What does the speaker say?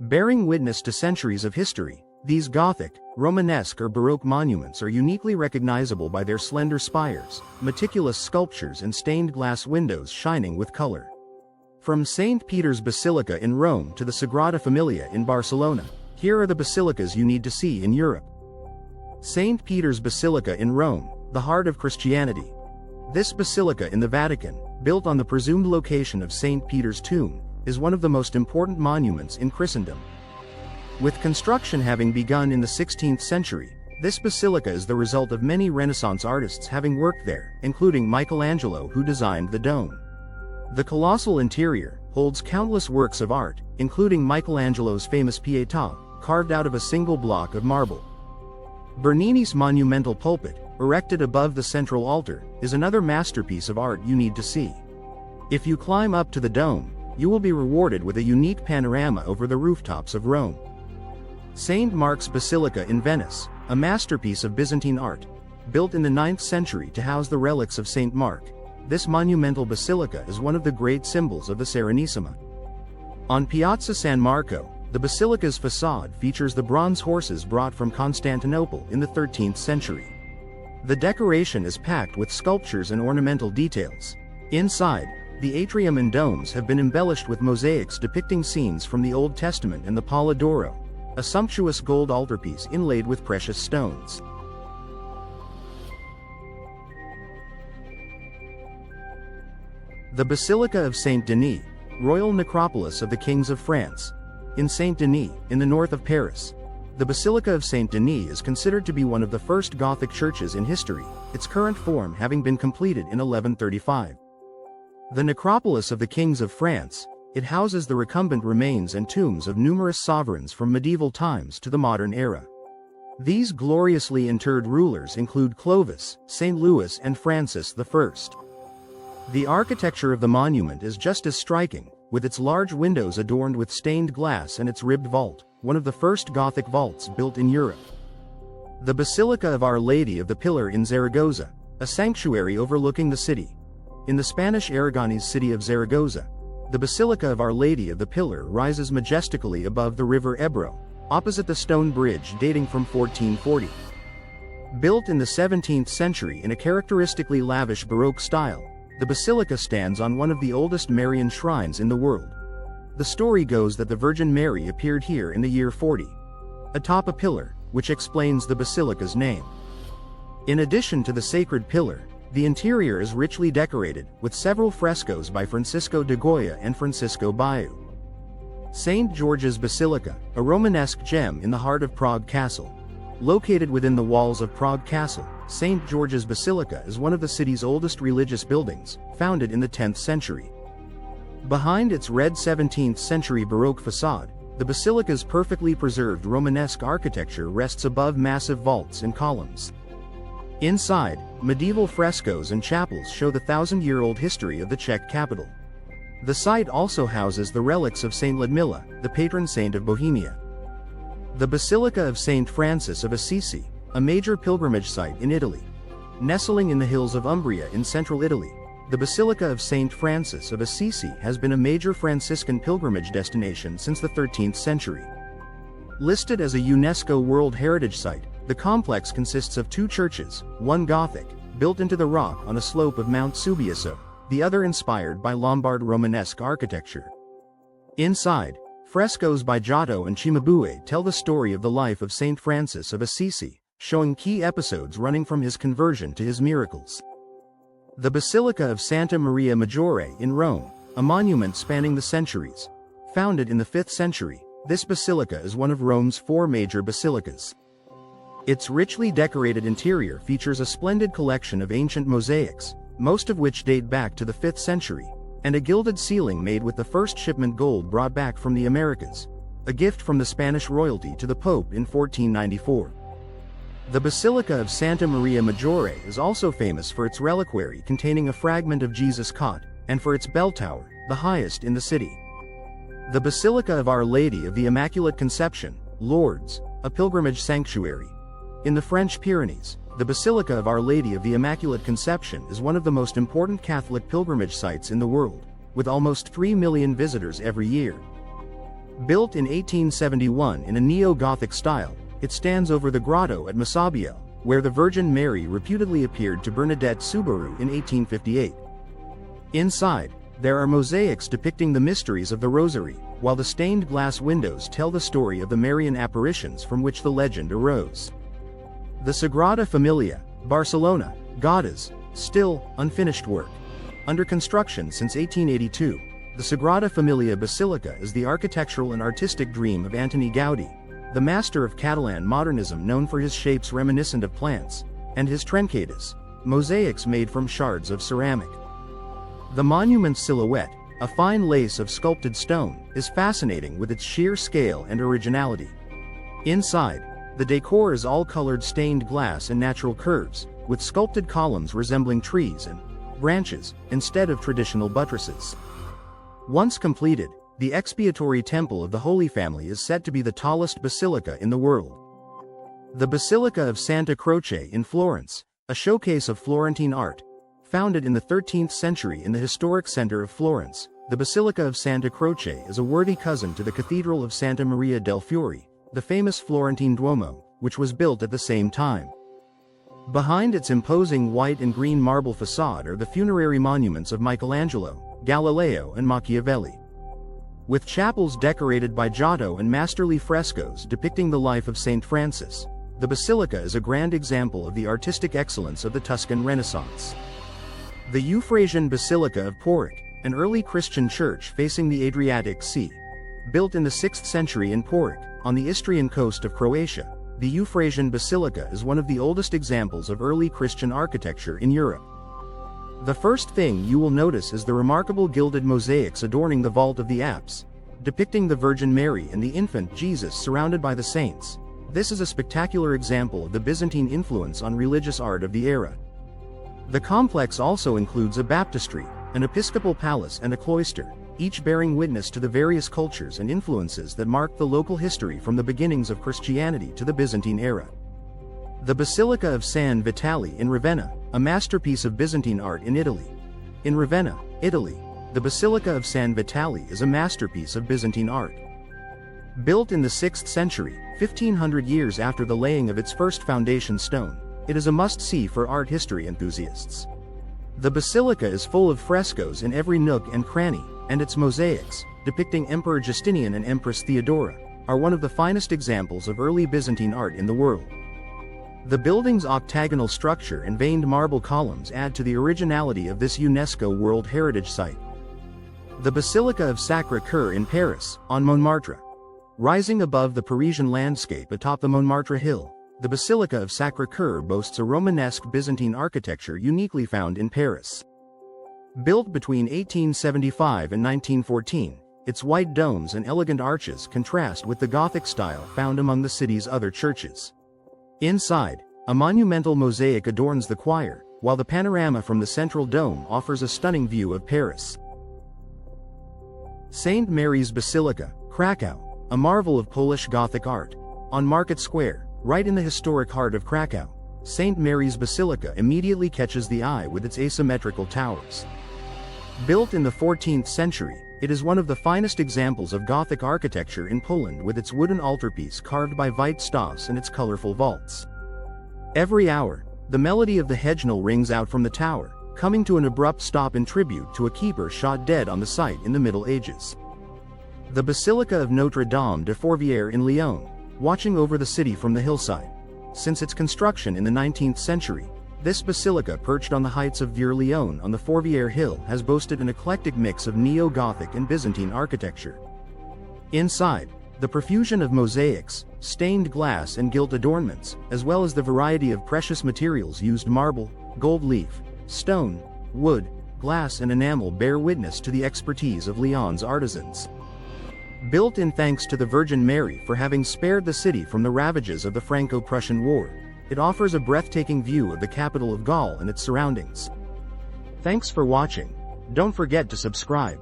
Bearing witness to centuries of history, these Gothic, Romanesque or Baroque monuments are uniquely recognizable by their slender spires, meticulous sculptures and stained glass windows shining with color. From St. Peter's Basilica in Rome to the Sagrada Familia in Barcelona, here are the basilicas you need to see in Europe. St. Peter's Basilica in Rome, the heart of Christianity. This basilica in the Vatican, built on the presumed location of St. Peter's tomb, is one of the most important monuments in Christendom. With construction having begun in the 16th century, this basilica is the result of many Renaissance artists having worked there, including Michelangelo, who designed the dome. The colossal interior holds countless works of art, including Michelangelo's famous Pietà, carved out of a single block of marble. Bernini's monumental pulpit, erected above the central altar, is another masterpiece of art you need to see. If you climb up to the dome, you will be rewarded with a unique panorama over the rooftops of Rome. St. Mark's Basilica in Venice, a masterpiece of Byzantine art. Built in the 9th century to house the relics of St. Mark, this monumental basilica is one of the great symbols of the Serenissima. On Piazza San Marco, the basilica's facade features the bronze horses brought from Constantinople in the 13th century. The decoration is packed with sculptures and ornamental details. Inside, the atrium and domes have been embellished with mosaics depicting scenes from the Old Testament and the Palla d'Oro, a sumptuous gold altarpiece inlaid with precious stones. The Basilica of Saint-Denis, royal necropolis of the kings of France. In Saint-Denis, in the north of Paris, the Basilica of Saint-Denis is considered to be one of the first Gothic churches in history, its current form having been completed in 1135. The necropolis of the kings of France, it houses the recumbent remains and tombs of numerous sovereigns from medieval times to the modern era. These gloriously interred rulers include Clovis, St. Louis and Francis I. The architecture of the monument is just as striking, with its large windows adorned with stained glass and its ribbed vault, one of the first Gothic vaults built in Europe. The Basilica of Our Lady of the Pillar in Zaragoza, a sanctuary overlooking the city. In the Spanish Aragonese city of Zaragoza, the Basilica of Our Lady of the Pillar rises majestically above the river Ebro, opposite the stone bridge dating from 1440. Built in the 17th century in a characteristically lavish Baroque style, the basilica stands on one of the oldest Marian shrines in the world. The story goes that the Virgin Mary appeared here in the year 40, atop a pillar, which explains the basilica's name. In addition to the sacred pillar, the interior is richly decorated, with several frescoes by Francisco de Goya and Francisco Bayeu. St. George's Basilica, a Romanesque gem in the heart of Prague Castle. Located within the walls of Prague Castle, St. George's Basilica is one of the city's oldest religious buildings, founded in the 10th century. Behind its red 17th century Baroque facade, the basilica's perfectly preserved Romanesque architecture rests above massive vaults and columns. Inside, medieval frescoes and chapels show the thousand-year-old history of the Czech capital. The site also houses the relics of Saint Ludmilla, the patron saint of Bohemia. The Basilica of Saint Francis of Assisi, a major pilgrimage site in Italy. Nestling in the hills of Umbria in central Italy, the Basilica of Saint Francis of Assisi has been a major Franciscan pilgrimage destination since the 13th century. Listed as a UNESCO World Heritage Site, the complex consists of two churches, one Gothic, built into the rock on a slope of Mount Subieso, the other inspired by Lombard Romanesque architecture. Inside, frescoes by Giotto and Cimabue tell the story of the life of Saint Francis of Assisi, showing key episodes running from his conversion to his miracles. The Basilica of Santa Maria Maggiore in Rome, a monument spanning the centuries. Founded in the 5th century, this basilica is one of Rome's 4 major basilicas. Its richly decorated interior features a splendid collection of ancient mosaics, most of which date back to the 5th century, and a gilded ceiling made with the first shipment gold brought back from the Americas, a gift from the Spanish royalty to the Pope in 1494. The Basilica of Santa Maria Maggiore is also famous for its reliquary containing a fragment of Jesus caught, and for its bell tower, the highest in the city. The Basilica of Our Lady of the Immaculate Conception, Lourdes, a pilgrimage sanctuary. In the French Pyrenees, the Basilica of Our Lady of the Immaculate Conception is one of the most important Catholic pilgrimage sites in the world, with almost 3 million visitors every year. Built in 1871 in a neo-Gothic style, it stands over the grotto at Massabielle, where the Virgin Mary reputedly appeared to Bernadette Soubirous in 1858. Inside, there are mosaics depicting the mysteries of the Rosary, while the stained glass windows tell the story of the Marian apparitions from which the legend arose. The Sagrada Familia, Barcelona, Gauda's, still, unfinished work. Under construction since 1882, the Sagrada Familia Basilica is the architectural and artistic dream of Antoni Gaudí, the master of Catalan modernism known for his shapes reminiscent of plants, and his trencades, mosaics made from shards of ceramic. The monument's silhouette, a fine lace of sculpted stone, is fascinating with its sheer scale and originality. Inside, the decor is all colored stained glass and natural curves, with sculpted columns resembling trees and branches, instead of traditional buttresses. Once completed, the expiatory temple of the Holy Family is said to be the tallest basilica in the world. The Basilica of Santa Croce in Florence, a showcase of Florentine art. Founded in the 13th century in the historic center of Florence, the Basilica of Santa Croce is a worthy cousin to the Cathedral of Santa Maria del Fiore, the famous Florentine Duomo, which was built at the same time. Behind its imposing white and green marble facade are the funerary monuments of Michelangelo, Galileo and Machiavelli. With chapels decorated by Giotto and masterly frescoes depicting the life of Saint Francis, the basilica is a grand example of the artistic excellence of the Tuscan Renaissance. The Euphrasian Basilica of Porric, an early Christian church facing the Adriatic Sea. Built in the 6th century in Porric, on the Istrian coast of Croatia, the Euphrasian Basilica is one of the oldest examples of early Christian architecture in Europe. The first thing you will notice is the remarkable gilded mosaics adorning the vault of the apse, depicting the Virgin Mary and the infant Jesus surrounded by the saints. This is a spectacular example of the Byzantine influence on religious art of the era. The complex also includes a baptistry, an episcopal palace and a cloister, each bearing witness to the various cultures and influences that marked the local history from the beginnings of Christianity to the Byzantine era. The Basilica of San Vitale in Ravenna, a masterpiece of Byzantine art in Italy. In Ravenna, Italy, the Basilica of San Vitale is a masterpiece of Byzantine art. Built in the 6th century, 1500 years after the laying of its first foundation stone, it is a must-see for art history enthusiasts. The basilica is full of frescoes in every nook and cranny, and its mosaics, depicting Emperor Justinian and Empress Theodora, are one of the finest examples of early Byzantine art in the world. The building's octagonal structure and veined marble columns add to the originality of this UNESCO World Heritage Site. The Basilica of Sacré-Cœur in Paris, on Montmartre. Rising above the Parisian landscape atop the Montmartre Hill, the Basilica of Sacré-Cœur boasts a Romanesque Byzantine architecture uniquely found in Paris. Built between 1875 and 1914, its white domes and elegant arches contrast with the Gothic style found among the city's other churches. Inside, a monumental mosaic adorns the choir, while the panorama from the central dome offers a stunning view of Paris. St. Mary's Basilica, Krakow, a marvel of Polish Gothic art. On Market Square, right in the historic heart of Krakow, St. Mary's Basilica immediately catches the eye with its asymmetrical towers. Built in the 14th century, it is one of the finest examples of Gothic architecture in Poland with its wooden altarpiece carved by Veit Stoffs and its colorful vaults. Every hour, the melody of the Hejnal rings out from the tower, coming to an abrupt stop in tribute to a keeper shot dead on the site in the Middle Ages. The Basilica of Notre Dame de Fourvière in Lyon, watching over the city from the hillside. Since its construction in the 19th century, this basilica perched on the heights of Vieux-Lyon on the Fourvière Hill has boasted an eclectic mix of neo-Gothic and Byzantine architecture. Inside, the profusion of mosaics, stained glass and gilt adornments, as well as the variety of precious materials used marble, gold leaf, stone, wood, glass and enamel bear witness to the expertise of Lyon's artisans. Built in thanks to the Virgin Mary for having spared the city from the ravages of the Franco-Prussian War, it offers a breathtaking view of the capital of Gaul and its surroundings. Thanks for watching. Don't forget to subscribe.